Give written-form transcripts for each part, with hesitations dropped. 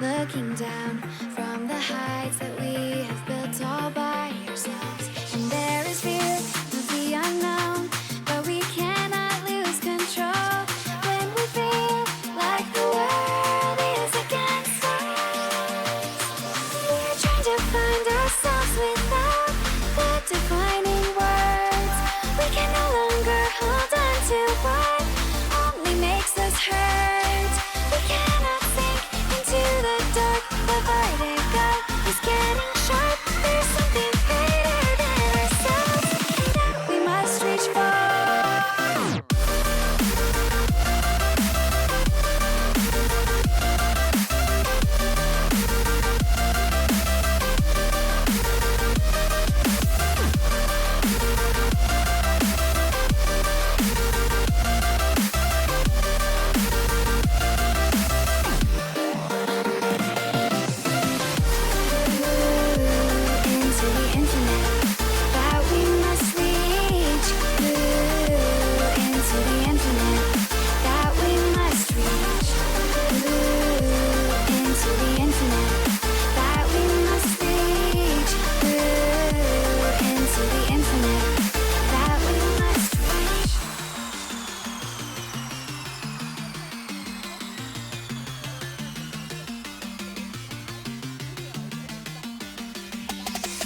looking down from the heights that we have built all by ourselves. And there is fear of the unknown, but we cannot lose control when we feel like the world is against us. We're trying to find ourselves without the defining words. We can no longer hold on to what only makes us hurt. We cannot sink into the dark. The vertigo is getting sharp. There's something greater than ourselves that we must reach for.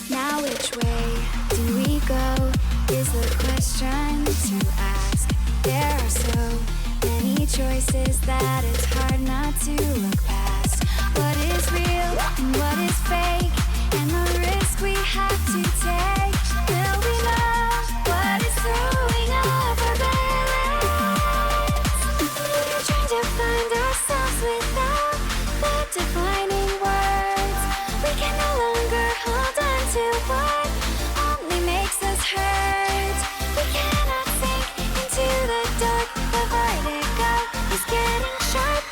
Now which way do we go is the question to ask. There are so many choices that it's hard not to look past. What is real and what is fake, and the risk we have to take. Will we know what is throwing off our balance? We're trying to find ourselves without the defining words. We can no longer hold on to what only makes us hurt. We cannot sink into the dark. The vertigo is getting sharp.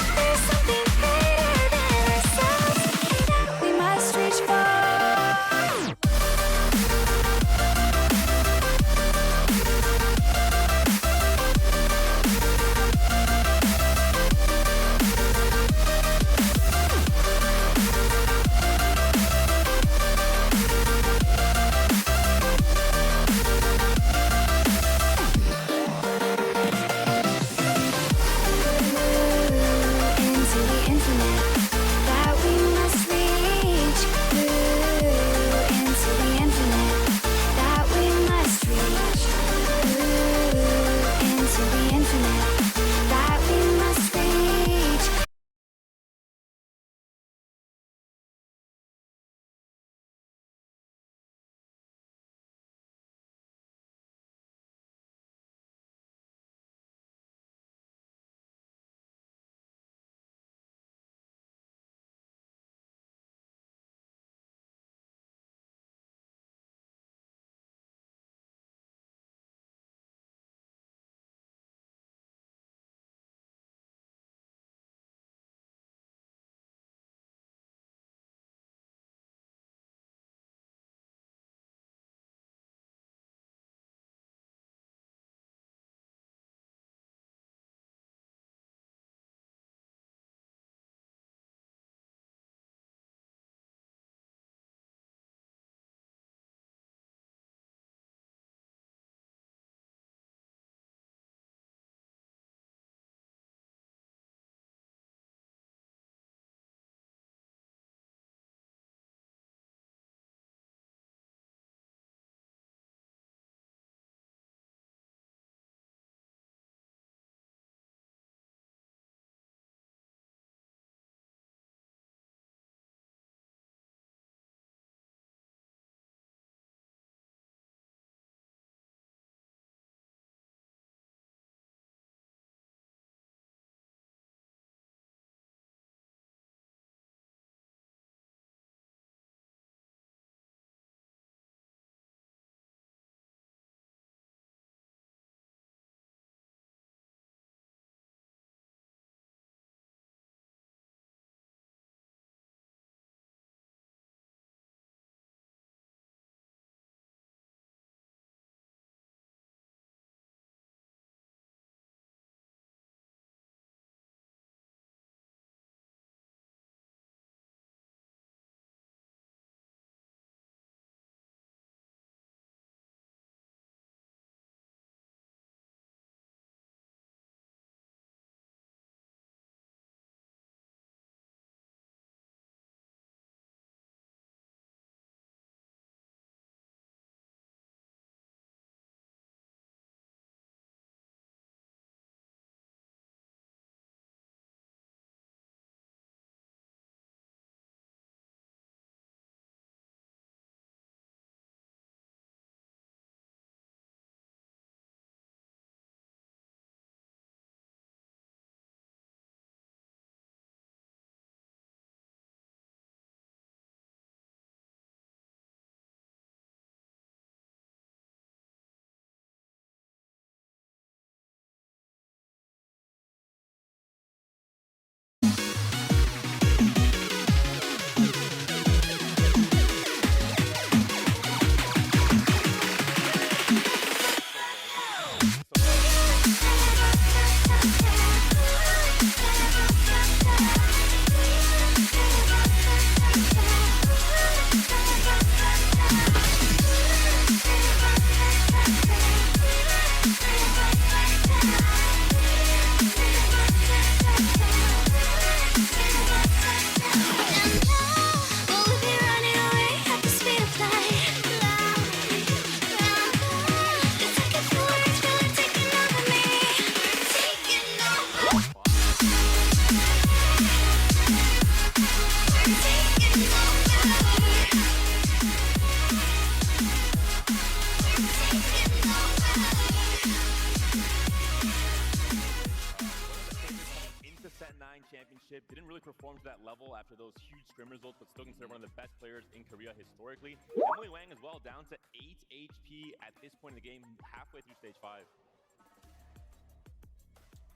championship. Didn't really perform to that level after those huge scrim results, but still considered one of the best players in Korea historically. Emily Wang as well, down to 8 HP at this point in the game, halfway through stage 5.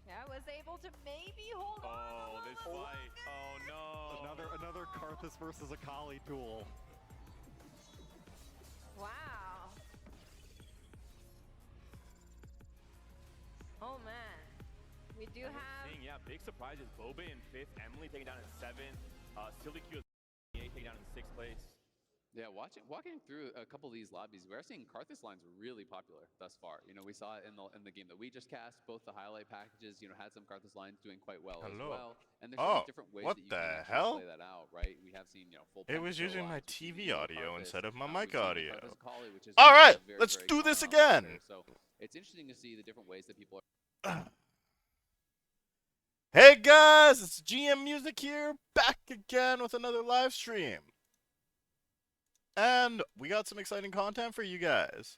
Yeah, was able to maybe hold on a Oh, this little fight. Oh, no. Another Karthus versus S.K.I.L.L duel. Wow. Oh man. We do have Yeah, big surprises. Boba in 5th, Emily taken down in 7th, Silly Q taken down in 6th place. Yeah, walking through a couple of these lobbies, we're seeing Karthus lines really popular thus far. You know, we saw it in the game that we just cast. Both the highlight packages, you know, had some Karthus lines doing quite well as Hello. well. And there's so Oh, many different ways what that you can the actually hell? play that out, right? We have seen, you know, full It was pentakill using my lines. We've seen TV the audio Karthus. instead of my We've mic seen the audio. Karthus Akali, which is All right, very, let's very do this common on again. roster. So it's interesting to see the different ways that people are. Hey guys, it's GMMuziq here, back again with another live stream. And we got some exciting content for you guys.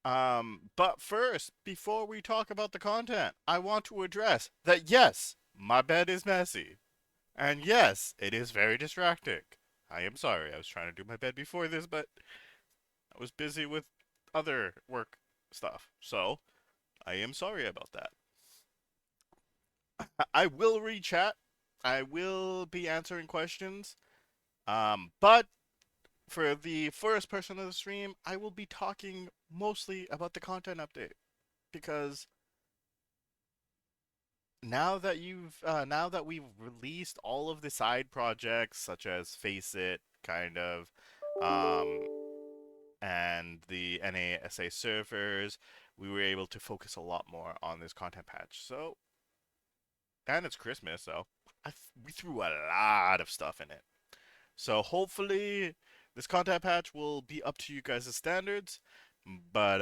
But first, before we talk about the content, I want to address that yes, my bed is messy. And yes, it is very distracting. I am sorry, I was trying to do my bed before this, but I was busy with other work stuff. So, I am sorry about that. I will read chat. I will be answering questions. But for the first portion of the stream, I will be talking mostly about the content update because now that we've released all of the side projects such as Face It, kind of, um, and the NASA servers, we were able to focus a lot more on this content patch. So, and it's Christmas, so we threw a lot of stuff in it. So hopefully this content patch will be up to you guys' standards. But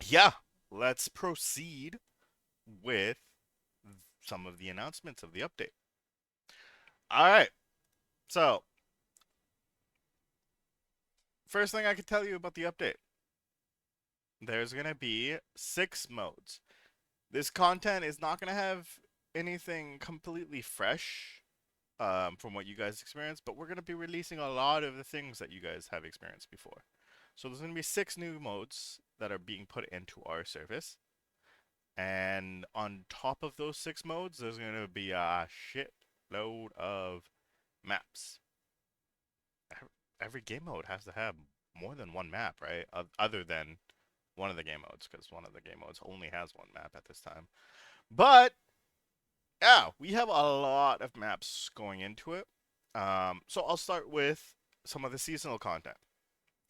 yeah, let's proceed with some of the announcements of the update. All right. So, first thing I can tell you about the update. There's going to be 6 modes. This content is not going to have anything completely fresh from what you guys experienced, but we're going to be releasing a lot of the things that you guys have experienced before. So there's going to be 6 new modes that are being put into our service. And on top of those 6 modes, there's going to be a shitload of maps. Every game mode has to have more than one map, right? Other than one of the game modes, because one of the game modes only has one map at this time. But yeah, we have a lot of maps going into it. So I'll start with some of the seasonal content.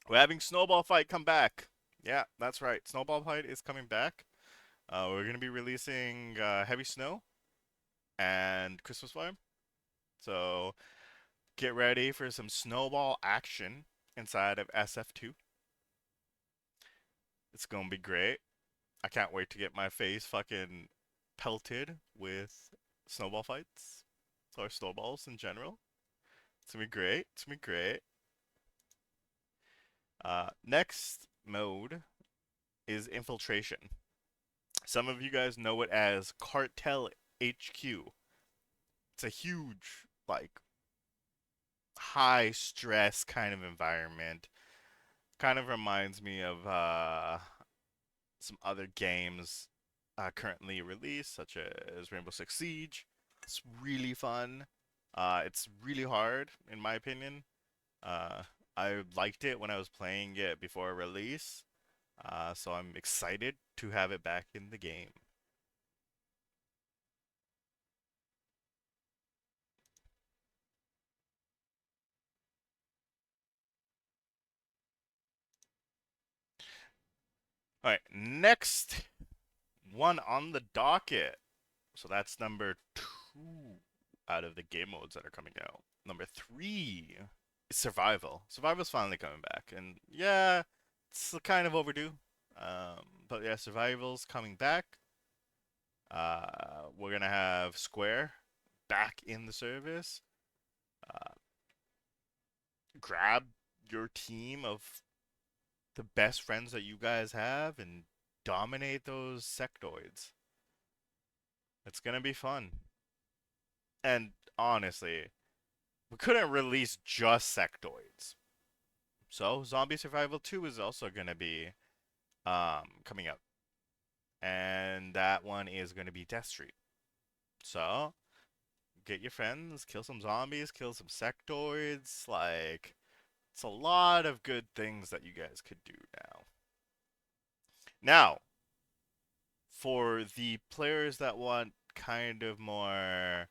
We're having Snowball Fight come back. Yeah, that's right. Snowball Fight is coming back. We're going to be releasing Heavy Snow and Christmas Farm. So get ready for some snowball action inside of SF2. It's going to be great. I can't wait to get my face fucking pelted with snowball fights or snowballs in general. It's gonna be great. It's gonna be great. Next mode is infiltration. Some of you guys know it as Cartel HQ. It's a huge, like, high stress kind of environment. Kind of reminds me of some other games currently released, such as Rainbow Six Siege. It's really fun. It's really hard, in my opinion. Uh, I liked it when I was playing it before release, so I'm excited to have it back in the game. Alright, next one on the docket. So that's number 2 out of the game modes that are coming out. Number 3 is Survival. Survival's finally coming back, and yeah, it's kind of overdue. But yeah, Survival's coming back. We're gonna have Square back in the service. Uh, grab your team of the best friends that you guys have and dominate those sectoids. It's gonna be fun. And honestly, we couldn't release just sectoids. So Zombie Survival 2 is also gonna be coming out. And that one is gonna be Death Street. So get your friends, kill some zombies, kill some sectoids, like it's a lot of good things that you guys could do now. Now, for the players that want kind of more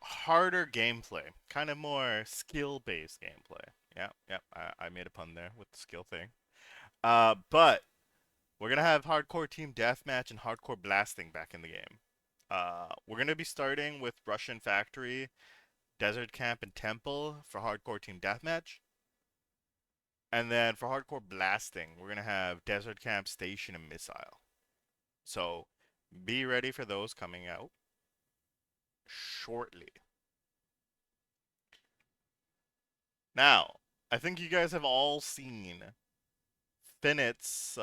harder gameplay, kind of more skill-based gameplay. Yeah, I made a pun there with the skill thing. But we're gonna have hardcore team deathmatch and hardcore blasting back in the game. We're gonna be starting with Russian Factory, Desert Camp, and Temple for hardcore team deathmatch. And then for hardcore blasting, we're gonna have Desert Camp, Station, and Missile. So be ready for those coming out shortly. Now, I think you guys have all seen Finnett's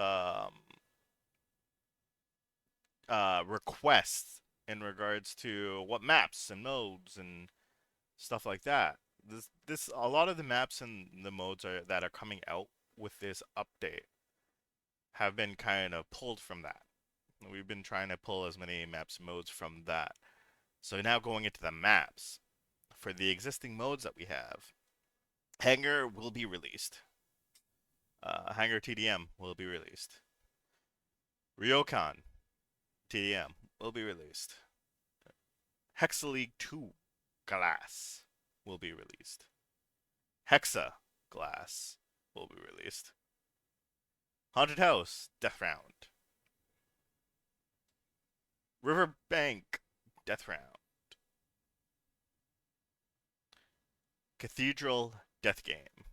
requests in regards to what maps and modes and stuff like that. This a lot of the maps and the modes that are coming out with this update have been kind of pulled from that. We've been trying to pull as many maps and modes from that. So now going into the maps, for the existing modes that we have, Hangar will be released. Hangar TDM will be released. Ryokan TDM will be released. Hexaleague 2 Glass will be released. Hexa Glass will be released. Haunted House Death Round. Riverbank Death Round. Cathedral Death Game.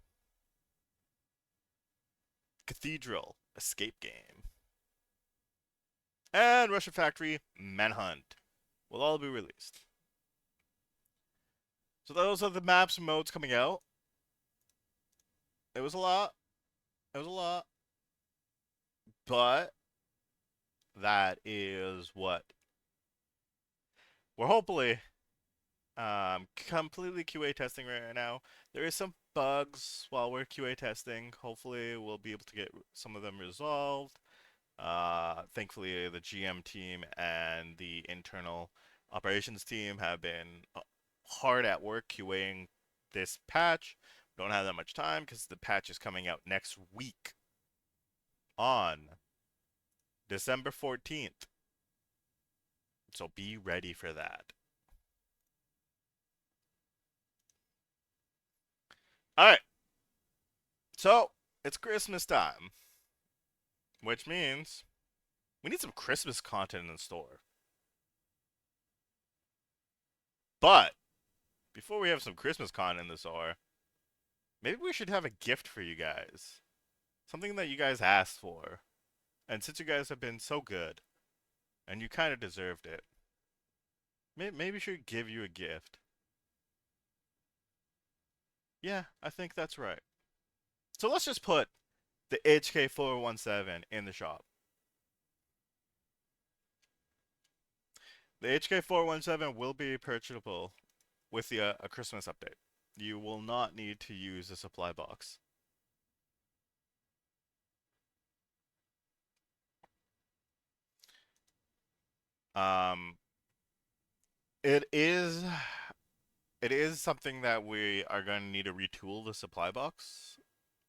Cathedral Escape Game. And Russian Factory Manhunt will all be released. So those are the maps and modes coming out. It was a lot. It was a lot. But that is what we're hopefully completely QA testing right now. There is some bugs while we're QA testing. Hopefully we'll be able to get some of them resolved. Thankfully the GM team and the internal operations team have been hard at work QAing this patch. Don't have that much time because the patch is coming out next week on December 14th. So be ready for that. Alright. So, it's Christmas time. Which means we need some Christmas content in the store. But, before we have some Christmas content in the store, maybe we should have a gift for you guys. Something that you guys asked for. And since you guys have been so good, and you kind of deserved it, maybe we should give you a gift. Yeah, I think that's right. So let's just put the HK417 in the shop. The HK417 will be purchasable with the a Christmas update. You will not need to use a supply box. Um, it is something that we are going to need to retool the supply box,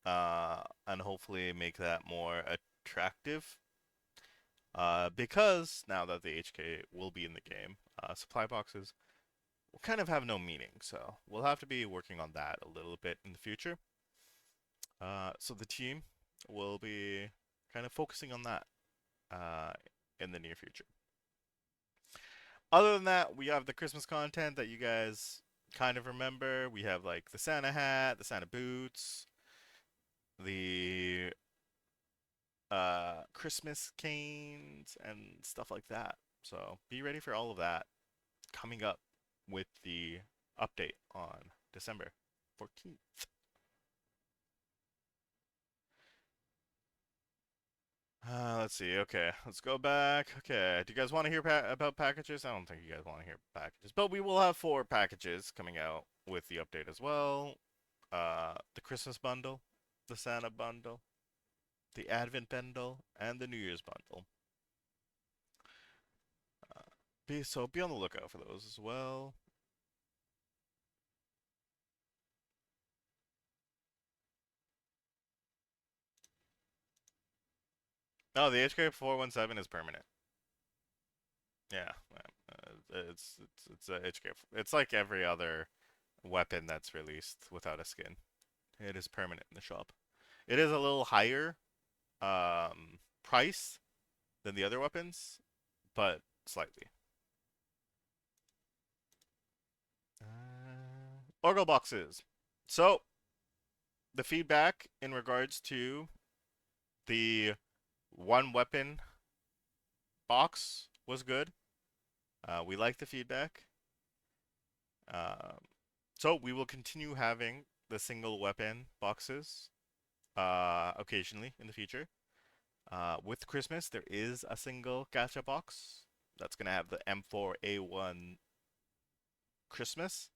and hopefully make that more attractive. Because now that the HK will be in the game, supply boxes will kind of have no meaning. So we'll have to be working on that a little bit in the future. So the team will be kind of focusing on that in the near future. Other than that, we have the Christmas content that you guys kind of remember. We have like the Santa hat, the Santa boots, the Christmas canes, and stuff like that. So be ready for all of that coming up with the update on December 14th. Let's see. Okay, let's go back. Okay, do you guys want to hear about packages? I don't think you guys want to hear packages, but we will have 4 packages coming out with the update as well. The Christmas bundle, the Santa bundle, the Advent bundle, and the New Year's bundle. Be on the lookout for those as well. No, the HK417 is permanent. Yeah, it's a HK. It's like every other weapon that's released without a skin. It is permanent in the shop. It is a little higher price than the other weapons, but slightly. Orgo boxes. So the feedback in regards to the one weapon box was good. We like the feedback. So we will continue having the single weapon boxes occasionally in the future. With Christmas, there is a single gacha box that's going to have the M4A1 Christmas.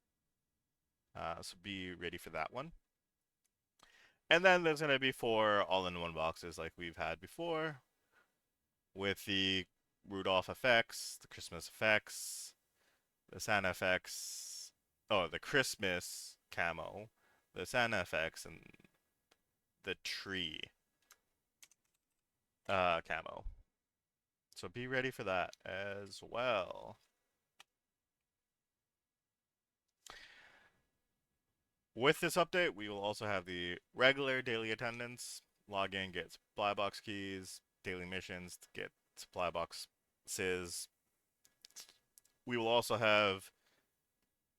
So be ready for that one. And then there's going to be 4 all-in-one boxes like we've had before, with the Rudolph effects, the Christmas effects, the Santa effects, oh, the Christmas camo, the Santa effects, and the tree camo. So be ready for that as well. With this update, we will also have the regular daily attendance. Log in, get supply box keys, daily missions to get supply boxes. We will also have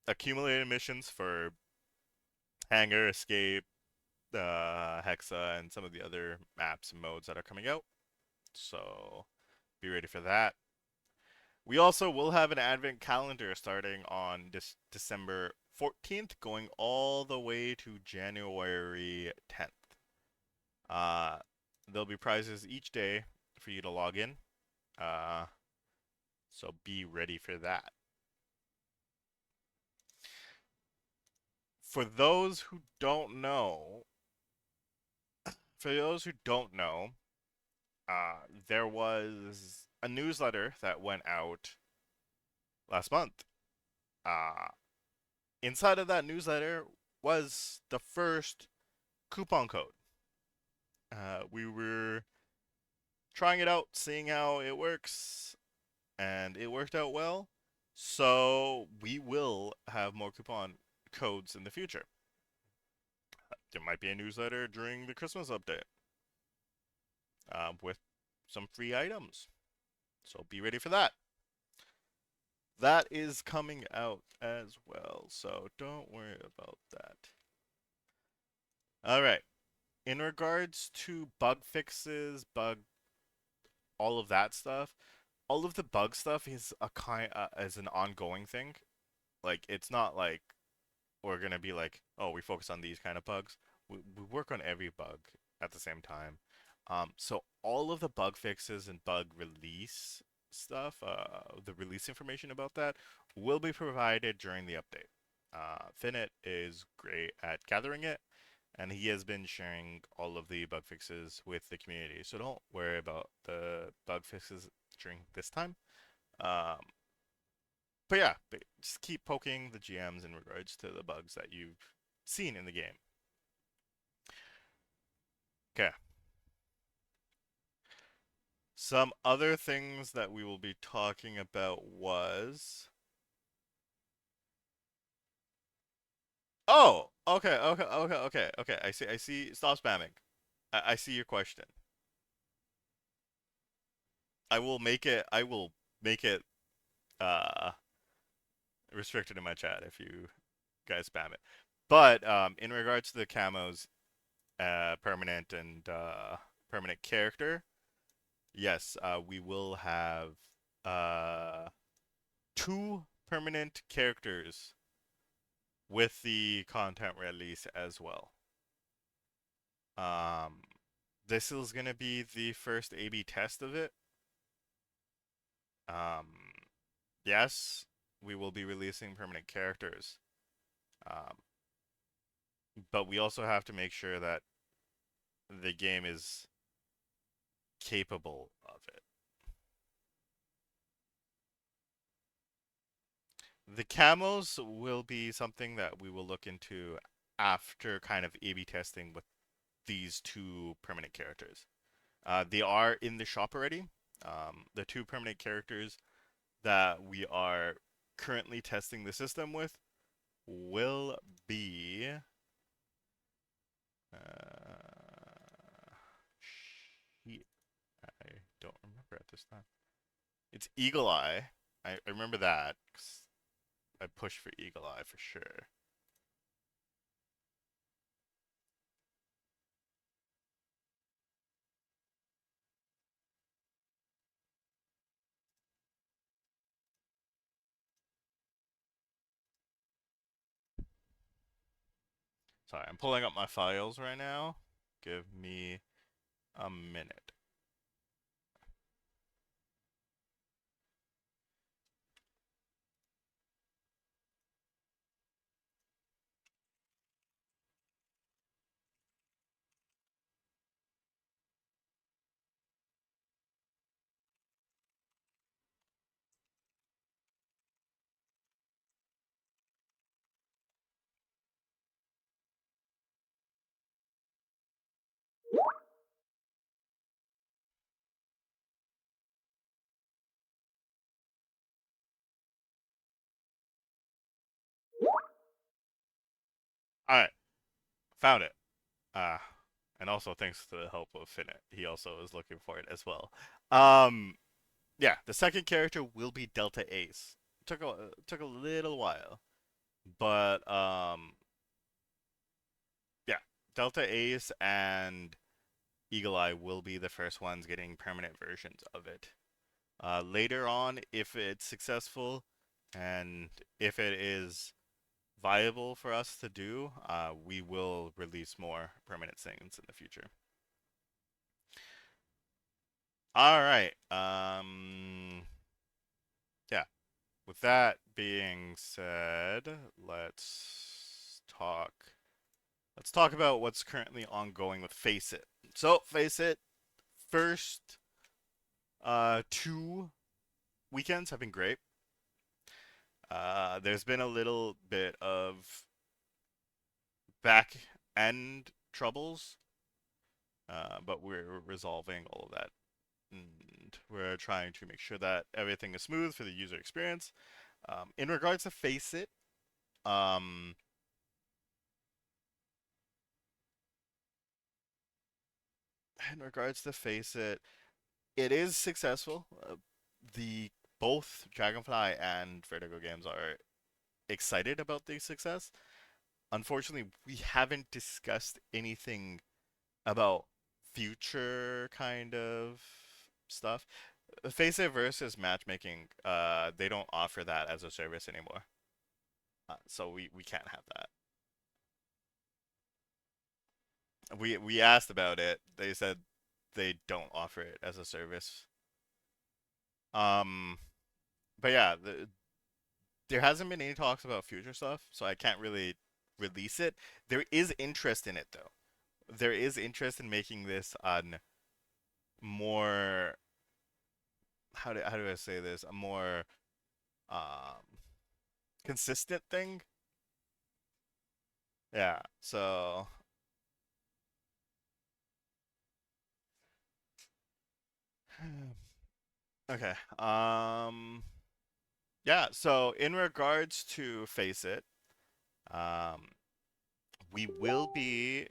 accumulated missions for Hangar, Escape, Hexa, and some of the other maps and modes that are coming out. So be ready for that. We also will have an advent calendar starting on December 14th, going all the way to January 10th. There'll be prizes each day for you to log in. So be ready for that. For those who don't know, there was a newsletter that went out last month. Inside of that newsletter was the first coupon code. We were trying it out, seeing how it works, and it worked out well. So we will have more coupon codes in the future. There might be a newsletter during the Christmas update with some free items. So be ready for that. That is coming out as well, so don't worry about that. All right. In regards to bug fixes, all of that stuff, all of the bug stuff is is an ongoing thing. Like it's not like we're gonna be like, oh, we focus on these kind of bugs. We work on every bug at the same time. So all of the bug fixes and bug release stuff, the release information about that will be provided during the update. Finit is great at gathering it, and he has been sharing all of the bug fixes with the community. So don't worry about the bug fixes during this time. But yeah, just keep poking the GMs in regards to the bugs that you've seen in the game. Okay. Some other things that we will be talking about was... Oh, okay. I see. Stop spamming. I see your question. I will make it uh restricted in my chat if you guys spam it. But in regards to the camos, permanent and permanent character, yes, we will have 2 permanent characters with the content release as well. this is gonna be the first A/B test of it. Um, yes, we will be releasing permanent characters. Um, but we also have to make sure that the game is capable of it. The camos will be something that we will look into after kind of A/B testing with these two permanent characters. They are in the shop already. The two permanent characters that we are currently testing the system with will be shit, I don't remember at this time. It's Eagle Eye. I remember that 'cause I pushed for Eagle Eye for sure. Sorry, I'm pulling up my files right now. Give me a minute. Alright, found it. Uh, and also thanks to the help of Finnet. He also is looking for it as well. Um, yeah, the second character will be Delta Ace. Took a little while, but yeah, Delta Ace and Eagle Eye will be the first ones getting permanent versions of it. Later on, if it's successful and if it is viable for us to do, we will release more permanent things in the future. All right. Yeah. With that being said, let's talk about what's currently ongoing with Face It. So, Face It, first two weekends have been great. There's been a little bit of back end troubles, but we're resolving all of that. And we're trying to make sure that everything is smooth for the user experience. In regards to Face It, um, it is successful. The both Dragonfly and Vertigo games are excited about the success. Unfortunately, we haven't discussed anything about future kind of stuff. Face It versus matchmaking, they don't offer that as a service anymore. So we can't have that. We asked about it. They said they don't offer it as a service. Um, but yeah, there hasn't been any talks about future stuff, so I can't really release it. There is interest in it though. There is interest in making this on more how do I say this? A more um consistent thing. Yeah. So okay. Yeah, so in regards to Face It, um we will be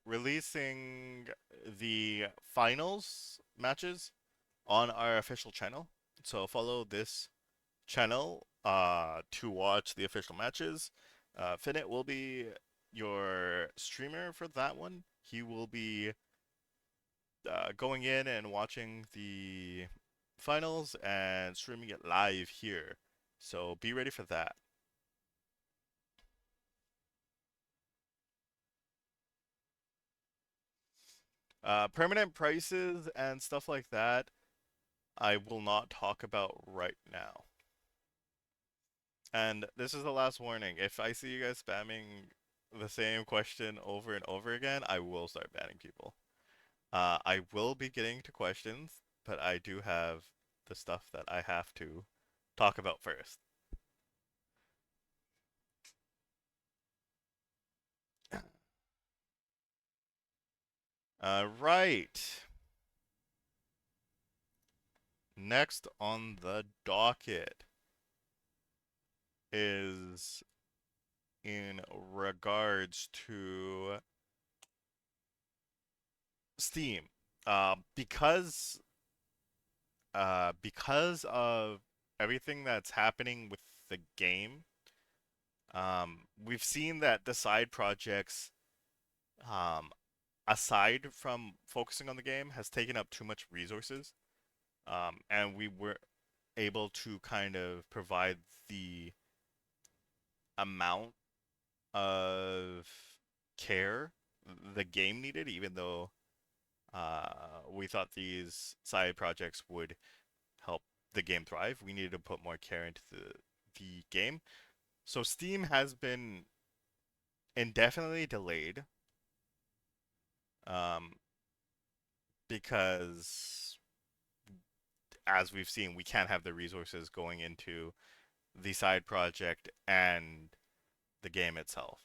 releasing the finals matches on our official channel. So follow this channel to watch the official matches. Finnet will be your streamer for that one. He will be going in and watching the finals and streaming it live here. So be ready for that. Permanent prices and stuff like that, I will not talk about right now. And this is the last warning. If I see you guys spamming the same question over and over again, I will start banning people. I will be getting to questions, but I do have the stuff that I have to talk about first. Right. Next on the docket is in regards to Steam. Because of everything that's happening with the game, we've seen that the side projects, um, aside from focusing on the game, has taken up too much resources. And we were able to kind of provide the amount of care the game needed, even though we thought these side projects would help the game thrive. We needed to put more care into the game. So Steam has been indefinitely delayed, um, because as we've seen, we can't have the resources going into the side project and the game itself.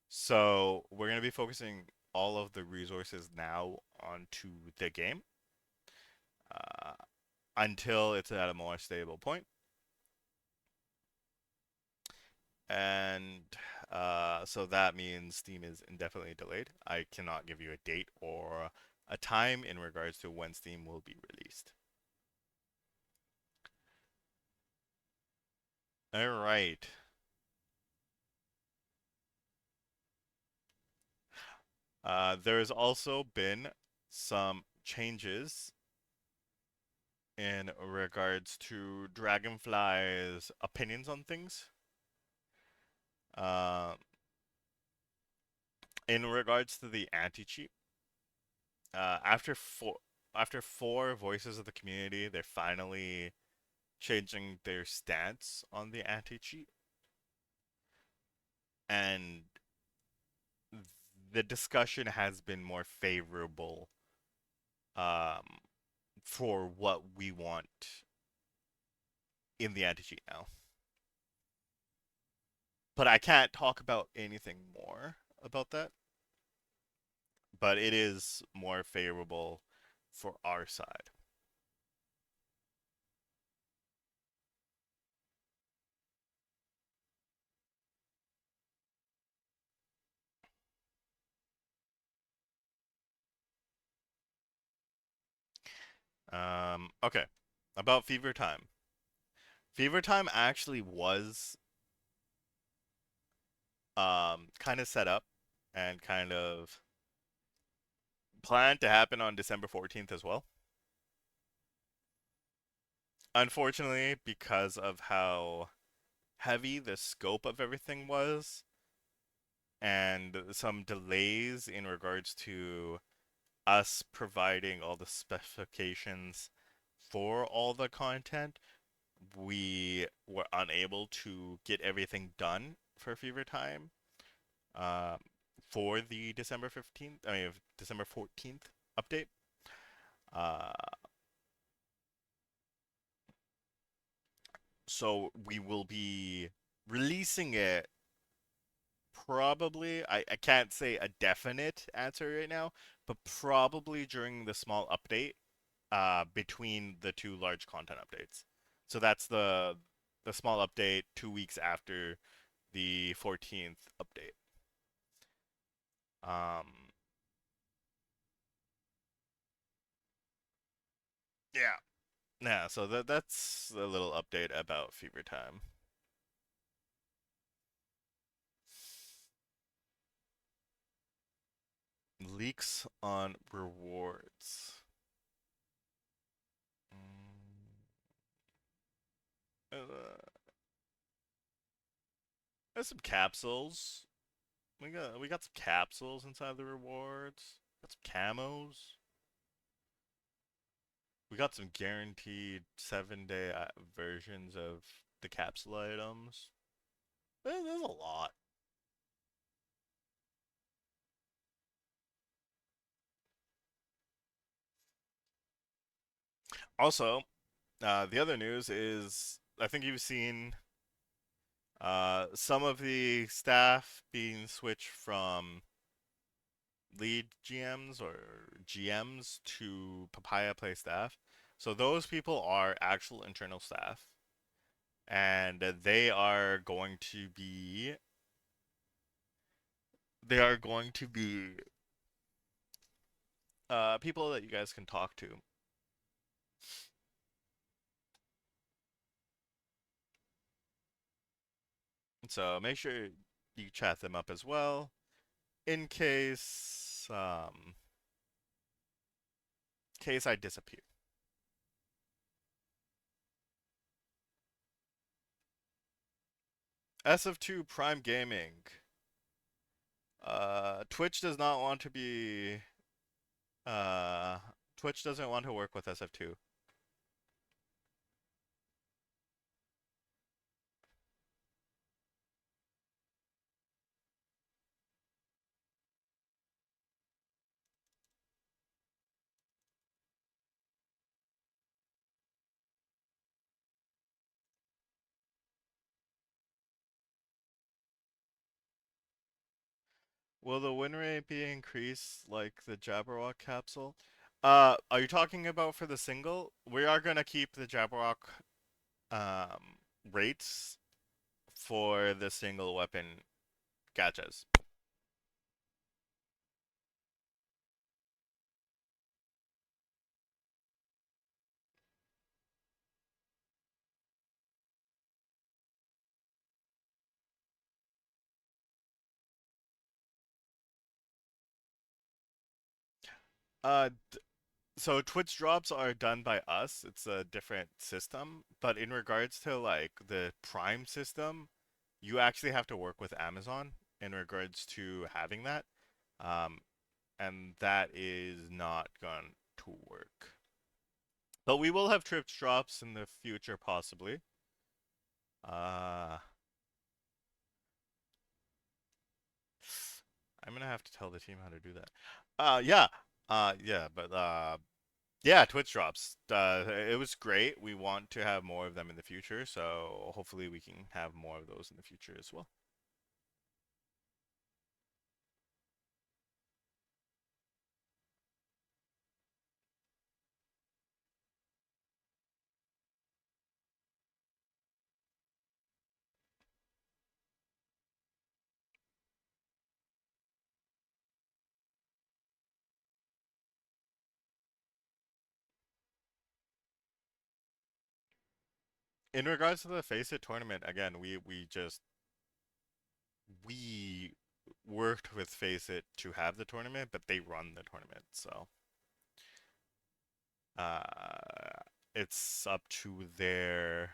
So we're going to be focusing all of the resources now onto the game, uh, until it's at a more stable point. And so that means Steam is indefinitely delayed. I cannot give you a date or a time in regards to when Steam will be released. All right. There's also been some changes in regards to Dragonfly's opinions on things. Uh, in regards to the anti-cheat, uh, after four after four voices of the community, they're finally changing their stance on the anti-cheat, and the discussion has been more favorable, um, for what we want in the anti-cheat now. But I can't talk about anything more about that. But it is more favorable for our side. Okay. About Fever Time. Fever Time actually was kind of set up and kind of planned to happen on December 14th as well. Unfortunately, because of how heavy the scope of everything was and some delays in regards to us providing all the specifications for all the content, we were unable to get everything done for Fever Time, um, for the December 14th update. Uh, so we will be releasing it probably. I can't say a definite answer right now, but probably during the small update, between the two large content updates. So that's the small update 2 weeks after the 14th update. Um, yeah, yeah. So that's a little update about Fever Time. Leaks on rewards. Mm, there's some capsules. We got some capsules inside the rewards. Got some camos. We got some guaranteed 7-day versions of the capsule items. There's a lot. Also, the other news is I think you've seen some of the staff being switched from lead GMs or GMs to Papaya Play staff. So those people are actual internal staff, and they are going to be people that you guys can talk to. So make sure you chat them up as well in case I disappear. SF2 Prime Gaming. Twitch does not want to be. Twitch doesn't want to work with SF2. Will the win rate be increased like the Jabberwock capsule? Are you talking about for the single? We are gonna keep the Jabberwock um rates for the single weapon gachas. Uh, so Twitch drops are done by us. It's a different system, but in regards to like the Prime system, you actually have to work with Amazon in regards to having that. Um, and that is not going to work. But we will have trips drops in the future, possibly. Uh, I'm gonna have to tell the team how to do that. Yeah. Yeah, but yeah, Twitch drops. It was great. We want to have more of them in the future, so hopefully we can have more of those in the future as well. In regards to the Face It tournament, again, we worked with Face It to have the tournament, but they run the tournament, so uh, it's up to their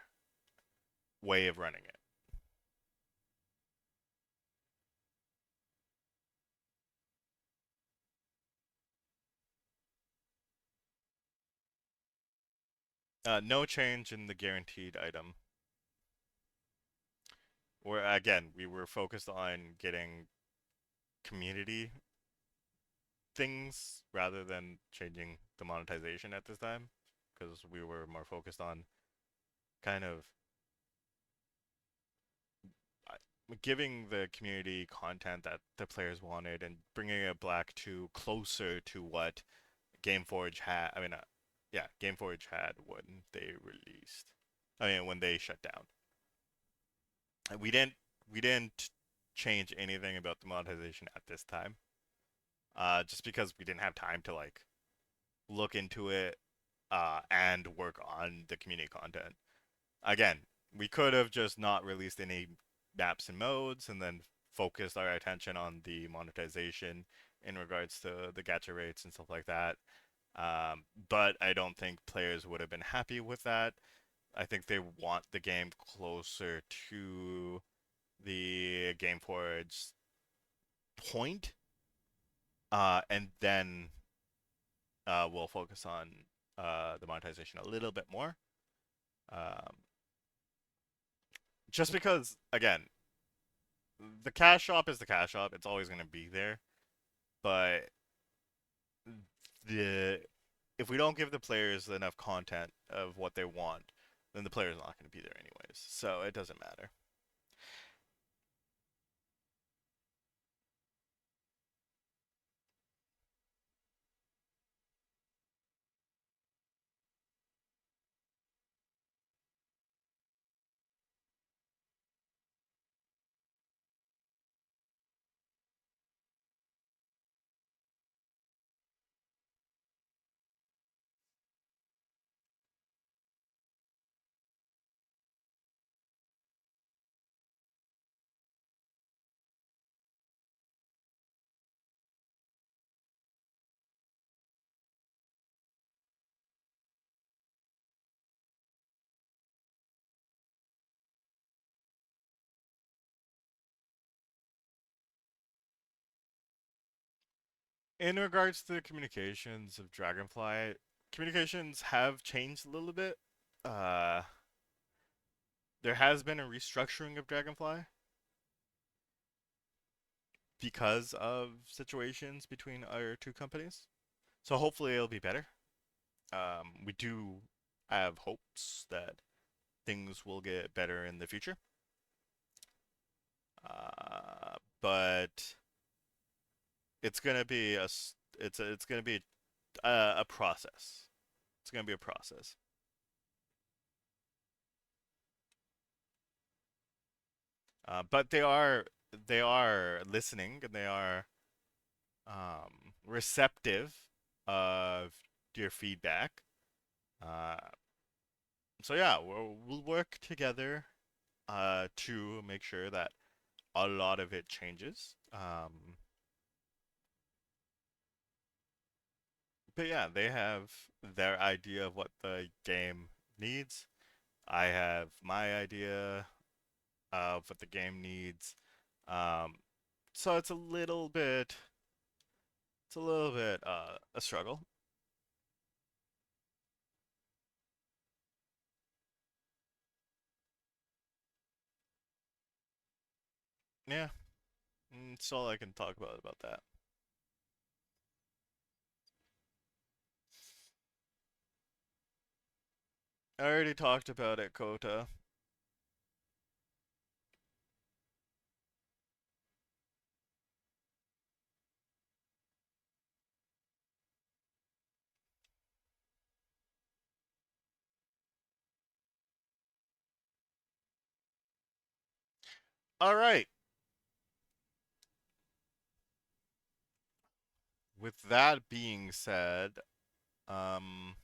way of running it. No change in the guaranteed item. Where again, we were focused on getting community things rather than changing the monetization at this time, because we were more focused on kind of giving the community content that the players wanted and bringing it back to closer to what GameForge had. I mean, yeah, GameForge had when they released. I mean, when they shut down. And we didn't change anything about the monetization at this time. Just because we didn't have time to like look into it and work on the community content. Again, we could have just not released any maps and modes and then focused our attention on the monetization in regards to the gacha rates and stuff like that. But I don't think players would have been happy with that. I think they want the game closer to the GameForge point and then we'll focus on the monetization a little bit more. Um, just because, again, the cash shop is the cash shop; it's always going to be there. But the if we don't give the players enough content of what they want, then the player's not going to be there anyways. So it doesn't matter. In regards to the communications of Dragonfly, communications have changed a little bit. Uh, there has been a restructuring of Dragonfly because of situations between our two companies. So hopefully it'll be better. We do have hopes that things will get better in the future. But it's gonna be it's gonna be a process. It's gonna be a process. But they are listening and they are receptive of your feedback. Uh, so yeah, we'll work together to make sure that a lot of it changes. But yeah, they have their idea of what the game needs. I have my idea of what the game needs. Um, so it's a little bit a struggle. Yeah, that's all I can talk about that. I already talked about it, Kota. All right. With that being said, um,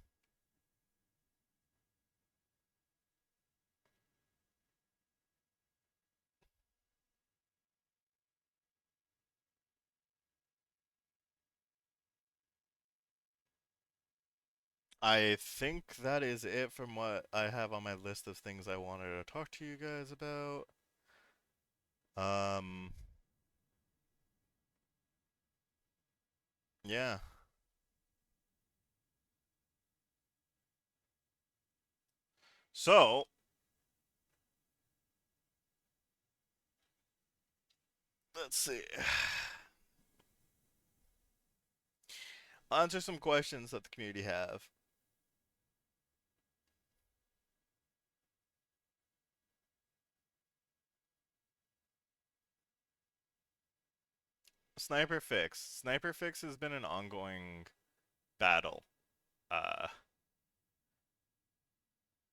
I think that is it from what I have on my list of things I wanted to talk to you guys about. Um, yeah. So, let's see. Answer some questions that the community have. Sniper Fix. Sniper Fix has been an ongoing battle.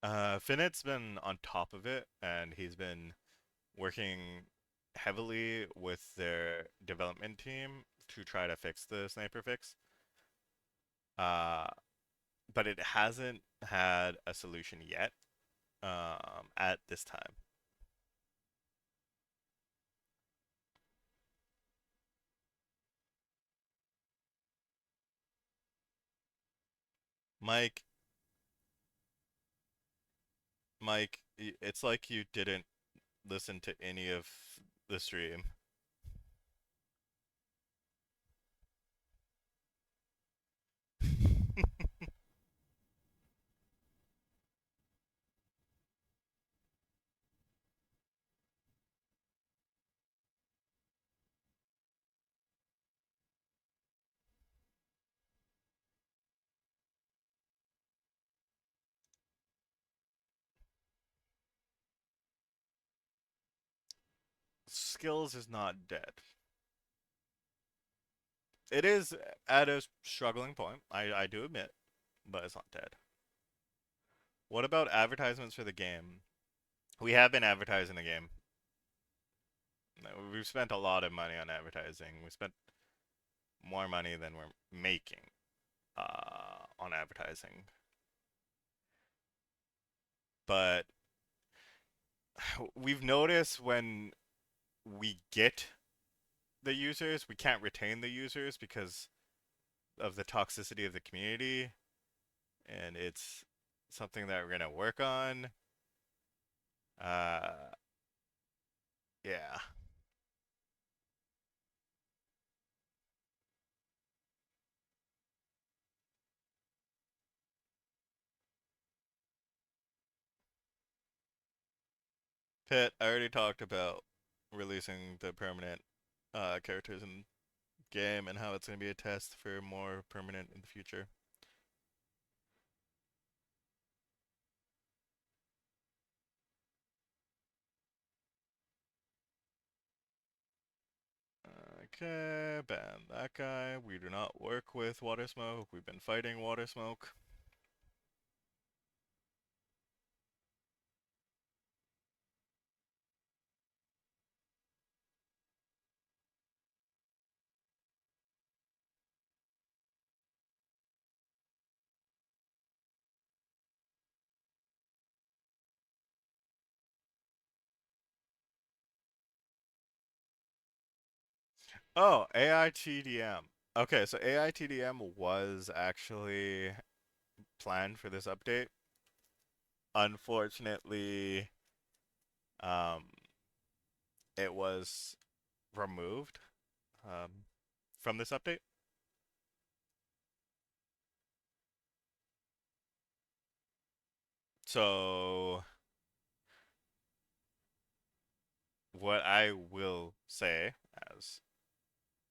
Uh, Finnett's been on top of it, and he's been working heavily with their development team to try to fix the Sniper Fix. Uh, but it hasn't had a solution yet at this time. Mike, it's like you didn't listen to any of the stream. skills is not dead. It is at a struggling point, I do admit, but it's not dead. What about advertisements for the game? We have been advertising the game. We've spent a lot of money on advertising. We spent more money than we're making on advertising. But we've noticed when we get the users, we can't retain the users because of the toxicity of the community, and it's something that we're gonna work on. Yeah. Pit, I already talked about releasing the permanent characters in game and how it's gonna be a test for more permanent in the future. Okay, ban that guy. We do not work with water smoke. We've been fighting water smoke. Oh, AITDM. Okay, so AITDM was actually planned for this update. Unfortunately, um, it was removed from this update. So, what I will say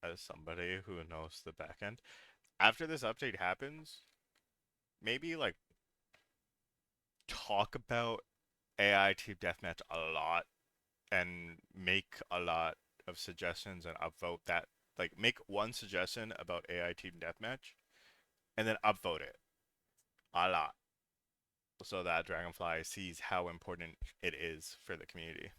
as somebody who knows the backend, after this update happens, maybe like talk about AI Team Deathmatch a lot and make a lot of suggestions and upvote that. Like, make one suggestion about AI Team Deathmatch and then upvote it a lot so that Dragonfly sees how important it is for the community.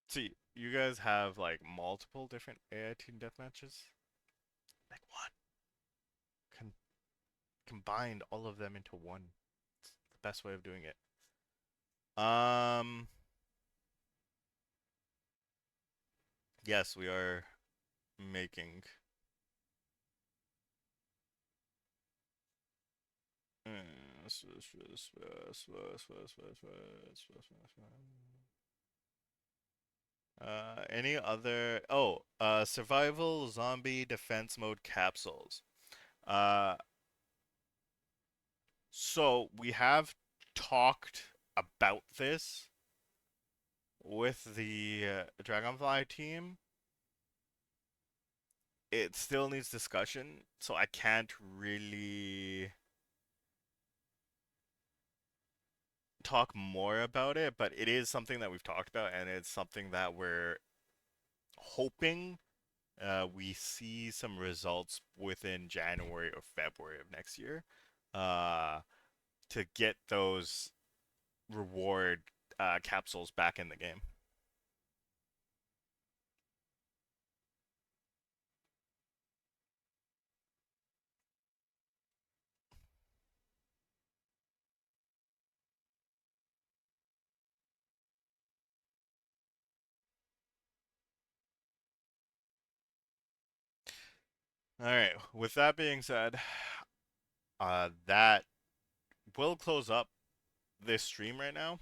See, you guys have like multiple different AI Team Deathmatches? Like one. Con combined all of them into one. It's the best way of doing it. Yes, we are making. Any other? Oh, survival zombie defense mode capsules. Uh, so we have talked about this with the Dragonfly team. It still needs discussion, so I can't really talk more about it, but it is something that we've talked about, and it's something that we're hoping we see some results within January or February of next year to get those reward capsules back in the game. All right. With that being said, that will close up this stream right now.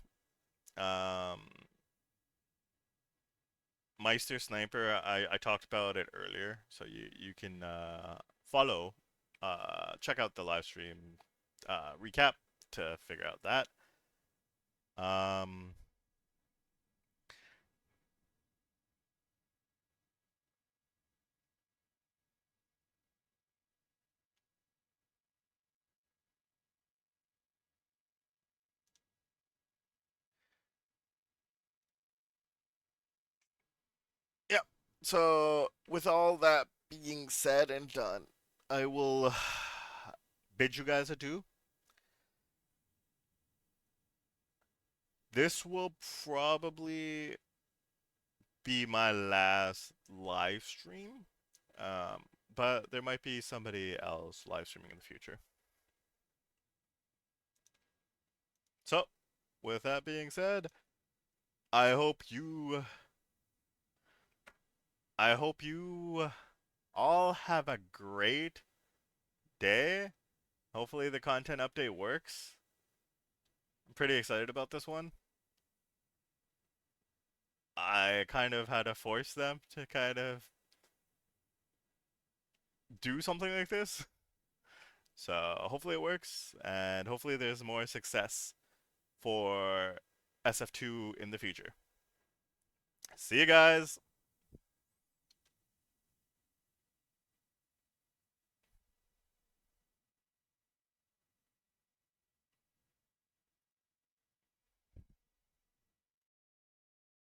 Um, Meister Sniper, I talked about it earlier, so you can follow, check out the live stream recap to figure out that. Um, yeah. So with all that being said and done, I will bid you guys adieu. This will probably be my last live stream. But there might be somebody else live streaming in the future. So, with that being said, I hope you I hope you all have a great day. Hopefully the content update works. I'm pretty excited about this one. I kind of had to force them to kind of do something like this. So hopefully it works, and hopefully there's more success for SF2 in the future. See you guys!